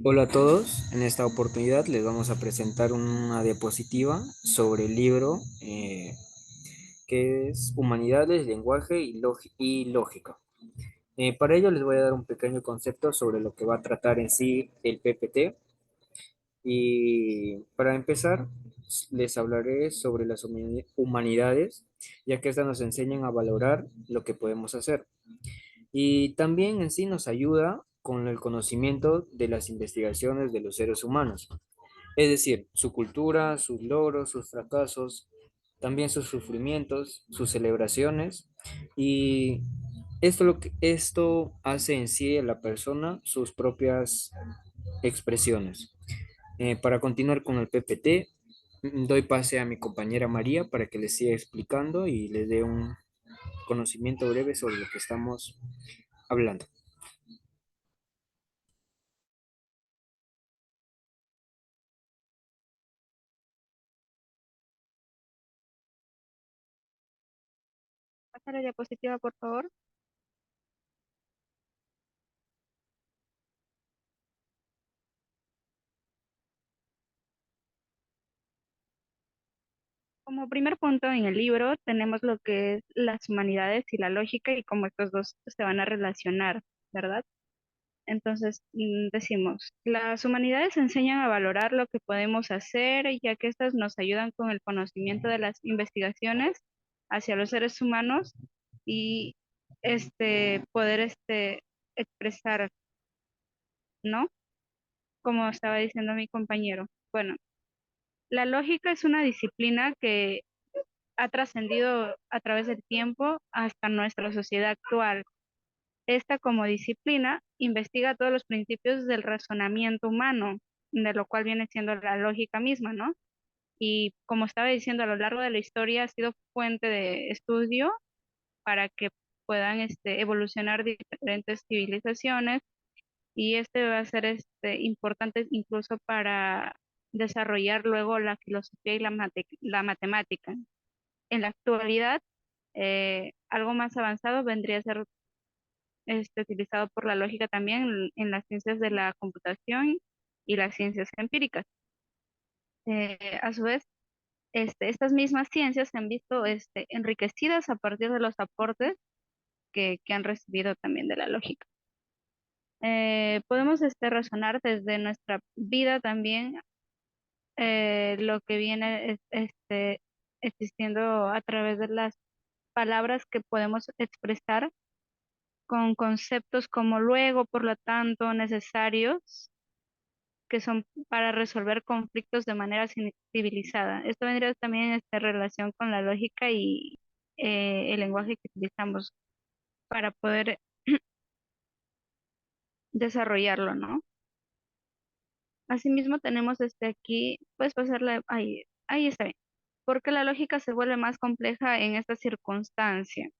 Hola a todos, en esta oportunidad les vamos a presentar una diapositiva sobre el libro que es Humanidades, Lenguaje y Lógica. Para ello les voy a dar un pequeño concepto sobre lo que va a tratar en sí el PPT y para empezar les hablaré sobre las humanidades, ya que estas nos enseñan a valorar lo que podemos hacer. Y también en sí nos ayuda con el conocimiento de las investigaciones de los seres humanos, es decir, su cultura, sus logros, sus fracasos, también sus sufrimientos, sus celebraciones, y esto hace en sí a la persona sus propias expresiones. Para continuar con el PPT, doy pase a mi compañera María para que les siga explicando y les dé un conocimiento breve sobre lo que estamos hablando. Pasa la diapositiva, por favor. Como primer punto en el libro tenemos lo que es las humanidades y la lógica y cómo estos dos se van a relacionar, ¿verdad? Entonces, decimos, las humanidades enseñan a valorar lo que podemos hacer, ya que estas nos ayudan con el conocimiento de las investigaciones hacia los seres humanos y poder expresar, ¿no? Como estaba diciendo mi compañero. Bueno, la lógica es una disciplina que ha trascendido a través del tiempo hasta nuestra sociedad actual. Esta como disciplina investiga todos los principios del razonamiento humano, de lo cual viene siendo la lógica misma, ¿no? Y como estaba diciendo, a lo largo de la historia ha sido fuente de estudio para que puedan evolucionar diferentes civilizaciones y este va a ser importante incluso para desarrollar luego la filosofía y la matemática. En la actualidad, algo más avanzado vendría a ser utilizado por la lógica también en las ciencias de la computación y las ciencias empíricas. A su vez, estas mismas ciencias se han visto enriquecidas a partir de los aportes que han recibido también de la lógica. Podemos razonar desde nuestra vida también lo que viene existiendo a través de las palabras que podemos expresar con conceptos como luego, por lo tanto, necesarios, que son para resolver conflictos de manera civilizada. Esto vendría también en esta relación con la lógica y el lenguaje que utilizamos para poder desarrollarlo, ¿no? Asimismo, tenemos aquí, puedes pasarla, ahí está bien. Porque la lógica se vuelve más compleja en esta circunstancia,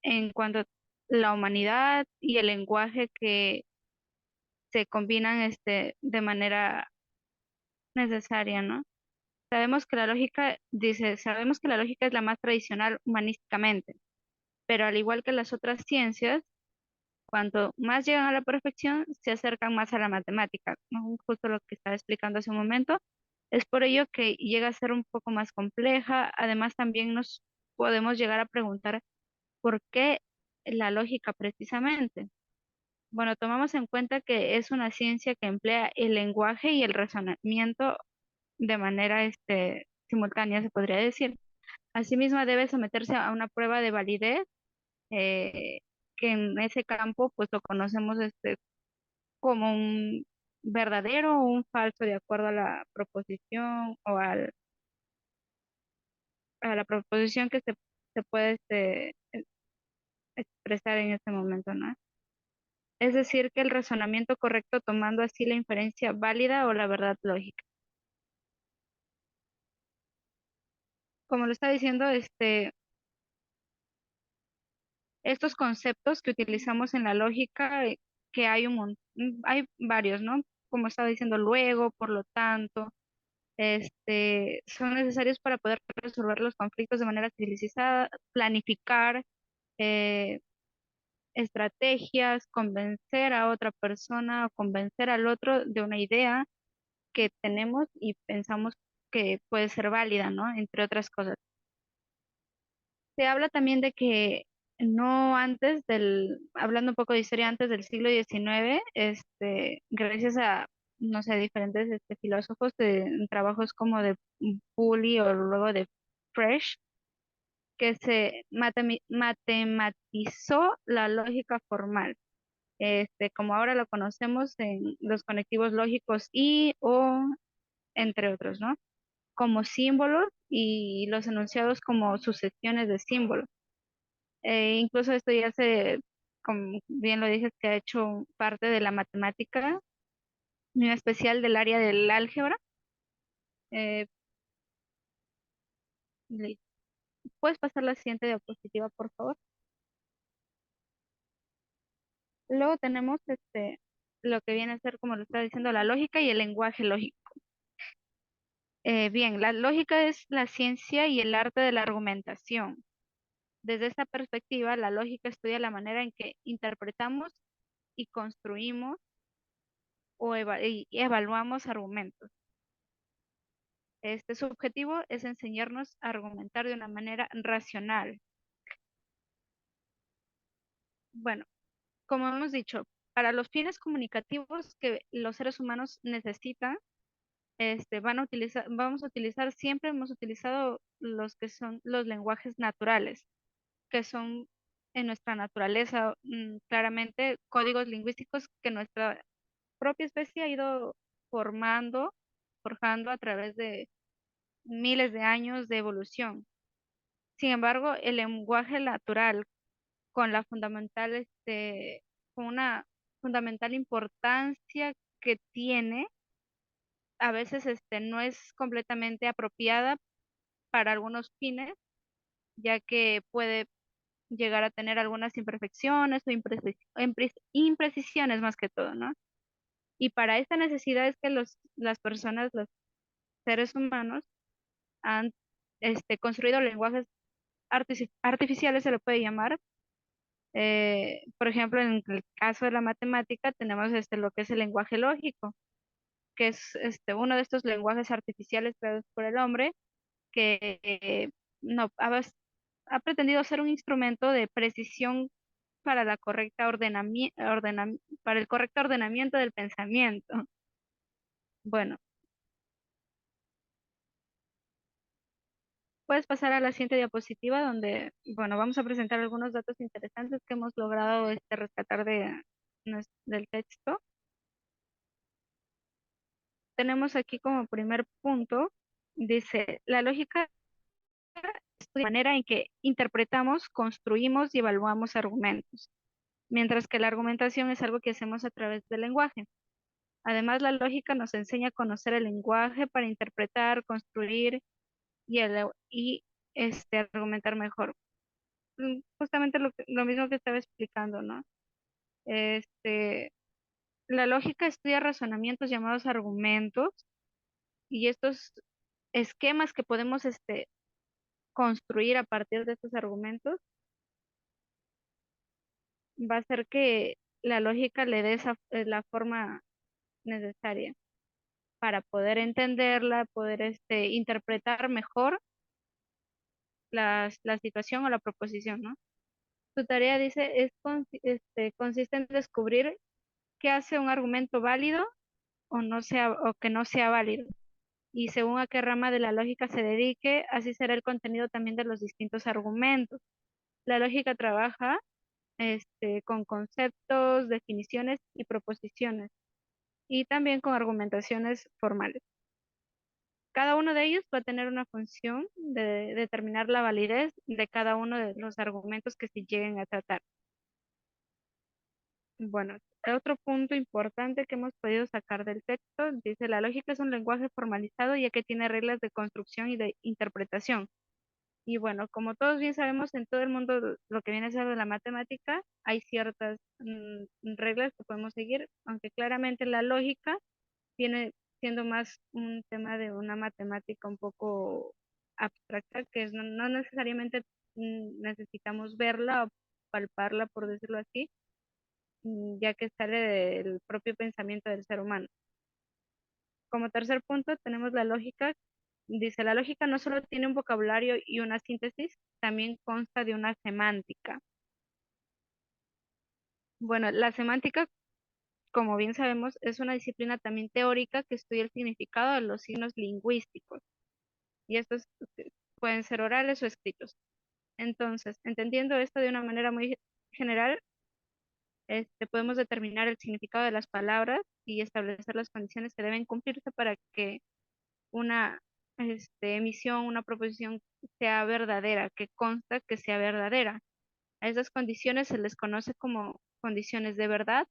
en cuanto a la humanidad y el lenguaje que se combinan de manera necesaria, ¿no? Sabemos que la lógica es la más tradicional humanísticamente, pero al igual que las otras ciencias, cuanto más llegan a la perfección, se acercan más a la matemática, ¿no? Justo lo que estaba explicando hace un momento. Es por ello que llega a ser un poco más compleja. Además, también nos podemos llegar a preguntar por qué la lógica precisamente. Bueno, tomamos en cuenta que es una ciencia que emplea el lenguaje y el razonamiento de manera simultánea, se podría decir. Asimismo, debe someterse a una prueba de validez, eh, que en ese campo pues lo conocemos como un verdadero o un falso de acuerdo a la proposición o a la proposición que se puede expresar en este momento, ¿no? Es decir, que el razonamiento correcto tomando así la inferencia válida o la verdad lógica. Como lo está diciendo, estos conceptos que utilizamos en la lógica, que hay hay varios, ¿no? Como estaba diciendo luego, por lo tanto, son necesarios para poder resolver los conflictos de manera civilizada, planificar, eh, estrategias, convencer a otra persona o convencer al otro de una idea que tenemos y pensamos que puede ser válida, ¿no? Entre otras cosas. Se habla también de que no antes hablando un poco de historia antes del siglo XIX, gracias a, no sé, diferentes filósofos de trabajos como de Bully o luego de Fresh, que se matematizó la lógica formal, como ahora lo conocemos en los conectivos lógicos y o entre otros, ¿no? Como símbolos y los enunciados como sucesiones de símbolos. Incluso esto ya como bien lo dije, se ha hecho parte de la matemática, en especial del área del álgebra. Eh, li- ¿Puedes pasar la siguiente diapositiva, por favor? Luego tenemos lo que viene a ser, como lo estaba diciendo, la lógica y el lenguaje lógico. Bien, la lógica es la ciencia y el arte de la argumentación. Desde esta perspectiva, la lógica estudia la manera en que interpretamos y construimos y evaluamos argumentos. Su objetivo es enseñarnos a argumentar de una manera racional. Bueno, como hemos dicho, para los fines comunicativos que los seres humanos necesitan, vamos a utilizar, siempre hemos utilizado los que son los lenguajes naturales, que son en nuestra naturaleza, claramente códigos lingüísticos que nuestra propia especie ha ido formando, forjando a través de miles de años de evolución. Sin embargo, el lenguaje natural con la con una fundamental importancia que tiene, a veces no es completamente apropiada para algunos fines, ya que puede llegar a tener algunas imperfecciones o imprecisiones más que todo, ¿no? Y para esta necesidad es que las personas, los seres humanos, han construido lenguajes artificiales, se le puede llamar. Por ejemplo, en el caso de la matemática tenemos lo que es el lenguaje lógico, que es uno de estos lenguajes artificiales creados por el hombre que no, ha pretendido ser un instrumento de precisión para para el correcto ordenamiento del pensamiento. Bueno, puedes pasar a la siguiente diapositiva donde, bueno, vamos a presentar algunos datos interesantes que hemos logrado rescatar del texto. Tenemos aquí como primer punto, dice, la lógica es la manera en que interpretamos, construimos y evaluamos argumentos, mientras que la argumentación es algo que hacemos a través del lenguaje. Además, la lógica nos enseña a conocer el lenguaje para interpretar, construir y argumentar mejor. Justamente lo mismo que estaba explicando, ¿no? Este, la lógica estudia razonamientos llamados argumentos y estos esquemas que podemos construir a partir de estos argumentos va a hacer que la lógica le dé la forma necesaria para poder entenderla, poder interpretar mejor la situación o la proposición, ¿no? Su tarea, dice, consiste en descubrir qué hace un argumento válido o que no sea válido. Y según a qué rama de la lógica se dedique, así será el contenido también de los distintos argumentos. La lógica trabaja con conceptos, definiciones y proposiciones, y también con argumentaciones formales. Cada uno de ellos va a tener una función de determinar la validez de cada uno de los argumentos que se lleguen a tratar. Bueno, otro punto importante que hemos podido sacar del texto dice, la lógica es un lenguaje formalizado ya que tiene reglas de construcción y de interpretación. Y bueno, como todos bien sabemos, en todo el mundo lo que viene a ser de la matemática, hay ciertas reglas que podemos seguir, aunque claramente la lógica viene siendo más un tema de una matemática un poco abstracta, que no necesariamente necesitamos verla palparla, por decirlo así, ya que sale del propio pensamiento del ser humano. Como tercer punto tenemos la lógica. Dice, la lógica no solo tiene un vocabulario y una síntesis, también consta de una semántica. Bueno, la semántica, como bien sabemos, es una disciplina también teórica que estudia el significado de los signos lingüísticos. Y estos pueden ser orales o escritos. Entonces, entendiendo esto de una manera muy general, podemos determinar el significado de las palabras y establecer las condiciones que deben cumplirse para que una emisión, una proposición sea verdadera, que consta que sea verdadera. A esas condiciones se les conoce como condiciones de verdad.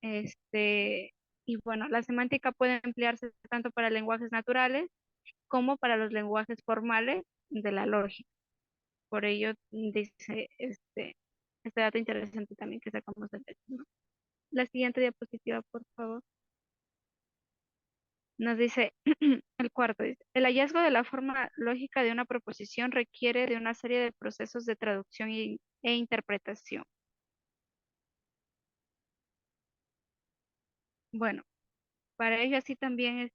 Este, y bueno, la semántica puede emplearse tanto para lenguajes naturales como para los lenguajes formales de la lógica. Por ello, dice este dato interesante también que sacamos del texto, ¿no? La siguiente diapositiva, por favor. Nos dice, el cuarto dice, el hallazgo de la forma lógica de una proposición requiere de una serie de procesos de traducción e interpretación. Bueno, para ello así también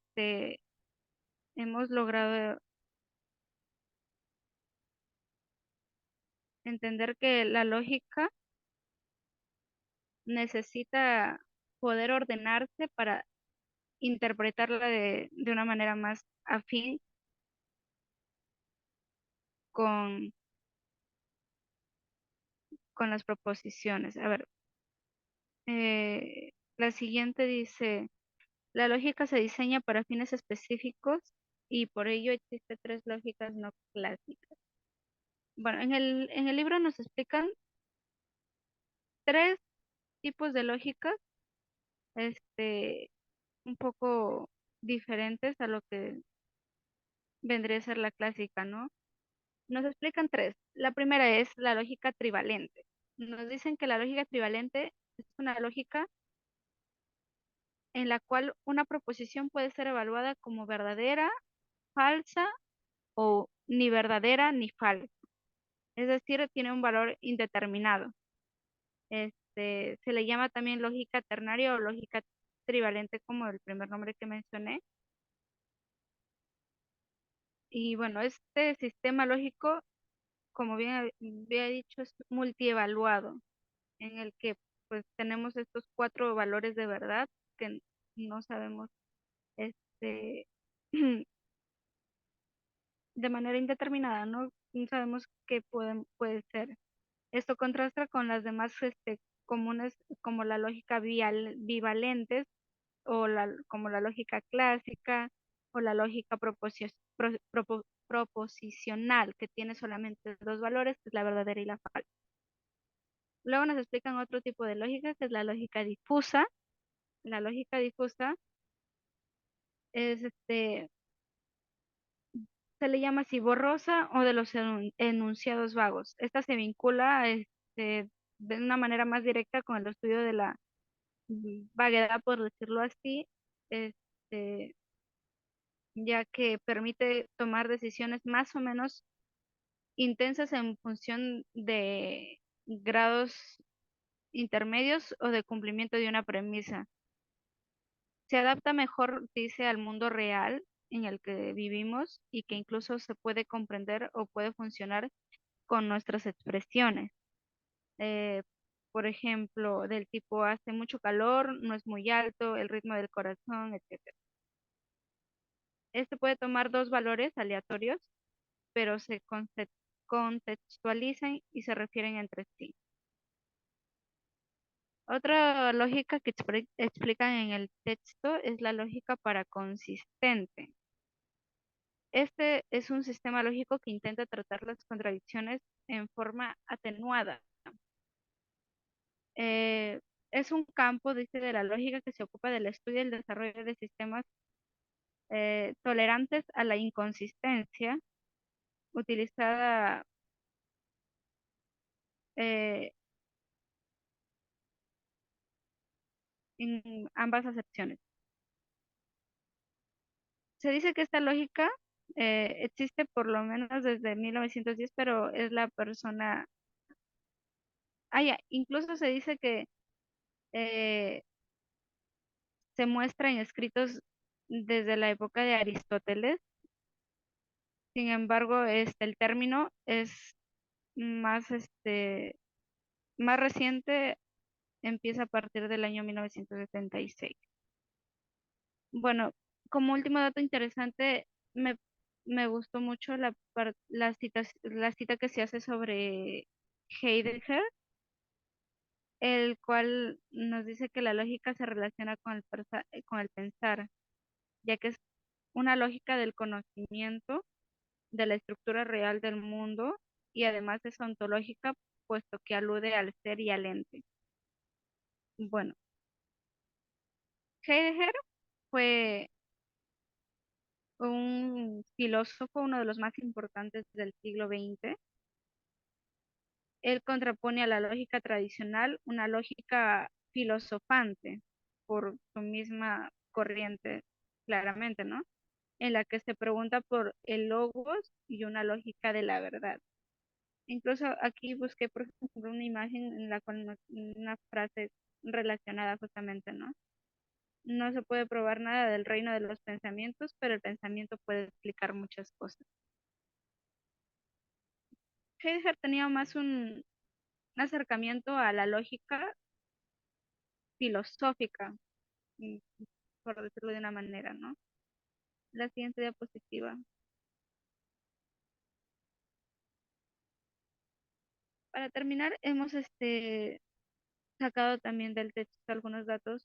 hemos logrado entender que la lógica necesita poder ordenarse para interpretarla de una manera más afín con, con las proposiciones. A ver, la siguiente dice, la lógica se diseña para fines específicos y por ello existe tres lógicas no clásicas. Bueno, en el libro nos explican tres tipos de lógicas, este, un poco diferentes a lo que vendría a ser la clásica, ¿no? Nos explican tres. La primera es la lógica trivalente. Nos dicen que la lógica trivalente es una lógica en la cual una proposición puede ser evaluada como verdadera, falsa o ni verdadera ni falsa. Es decir, tiene un valor indeterminado. Se le llama también lógica ternaria o lógica trivalente, como el primer nombre que mencioné. Y bueno, este sistema lógico, como bien había dicho, es multievaluado, en el que pues tenemos estos cuatro valores de verdad que no sabemos este de manera indeterminada, no sabemos qué puede ser. Esto contrasta con las demás comunes como la lógica bivalentes como la lógica clásica o la lógica proposicional, que tiene solamente dos valores, que es la verdadera y la falsa. Luego nos explican otro tipo de lógica, que es la lógica difusa. La lógica difusa es, se le llama así borrosa o de los enunciados vagos. Esta se vincula, de una manera más directa con el estudio de la vaguedad, por decirlo así, este, ya que permite tomar decisiones más o menos intensas en función de grados intermedios o de cumplimiento de una premisa. Se adapta mejor, dice, al mundo real en el que vivimos y que incluso se puede comprender o puede funcionar con nuestras expresiones. Eh, por ejemplo, del tipo hace mucho calor, no es muy alto, el ritmo del corazón, etcétera. Este puede tomar dos valores aleatorios, pero se contextualizan y se refieren entre sí. Otra lógica que explican en el texto es la lógica para consistente. Este es un sistema lógico que intenta tratar las contradicciones en forma atenuada. Eh, es un campo, dice, de la lógica que se ocupa del estudio y el desarrollo de sistemas tolerantes a la inconsistencia, utilizada eh, en ambas acepciones. Se dice que esta lógica existe por lo menos desde 1910, pero es la persona ya, incluso se dice que eh, se muestra en escritos desde la época de Aristóteles. Sin embargo, el término es más, más reciente, empieza a partir del año 1976. Bueno, como último dato interesante, me, me gustó mucho la cita que se hace sobre Heidegger, el cual nos dice que la lógica se relaciona con con el pensar, ya que es una lógica del conocimiento de la estructura real del mundo y además es ontológica, puesto que alude al ser y al ente. Bueno, Heidegger fue un filósofo, uno de los más importantes del siglo XX. Él contrapone a la lógica tradicional una lógica filosofante por su misma corriente, claramente, ¿no? En la que se pregunta por el logos y una lógica de la verdad. Incluso aquí busqué, por ejemplo, una imagen en la cual una frase relacionada justamente, ¿no? No se puede probar nada del reino de los pensamientos, pero el pensamiento puede explicar muchas cosas. Heidegger tenía más un acercamiento a la lógica filosófica, mm, por decirlo de una manera, ¿no? La siguiente diapositiva. Para terminar, hemos sacado también del texto algunos datos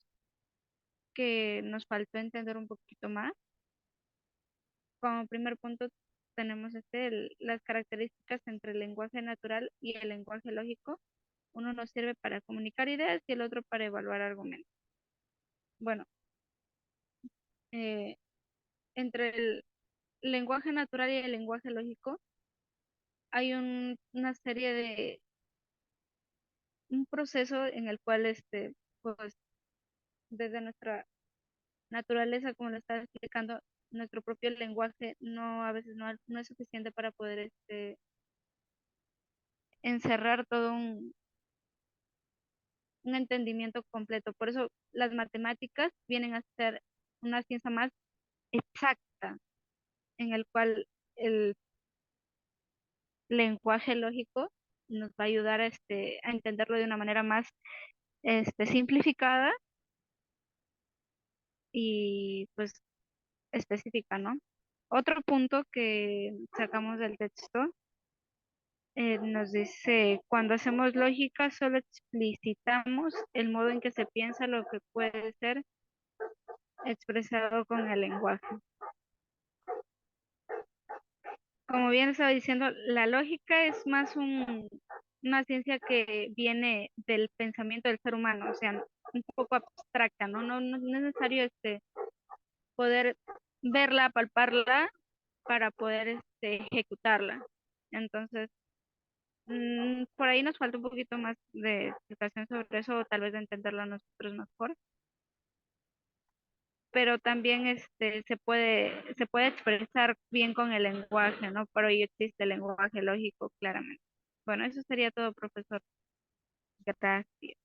que nos faltó entender un poquito más. Como primer punto tenemos las características entre el lenguaje natural y el lenguaje lógico. Uno nos sirve para comunicar ideas y el otro para evaluar argumentos. Bueno, eh, entre el lenguaje natural y el lenguaje lógico hay una serie de, un proceso en el cual, pues, desde nuestra naturaleza, como lo estaba explicando, nuestro propio lenguaje no, a veces no es suficiente para poder, encerrar todo un entendimiento completo. Por eso las matemáticas vienen a ser una ciencia más exacta, en el cual el lenguaje lógico nos va a ayudar a entenderlo de una manera más, simplificada y pues específica, ¿no? Otro punto que sacamos del texto nos dice, cuando hacemos lógica solo explicitamos el modo en que se piensa lo que puede ser expresado con el lenguaje. Como bien estaba diciendo, la lógica es más una ciencia que viene del pensamiento del ser humano, o sea, un poco abstracta, ¿no? No es necesario poder verla, palparla para poder ejecutarla. Entonces, por ahí nos falta un poquito más de explicación sobre eso, o tal vez de entenderlo nosotros mejor, pero también se puede expresar bien con el lenguaje, ¿no? Por ello existe el lenguaje lógico, claramente. Bueno, eso sería todo, profesor. Gracias.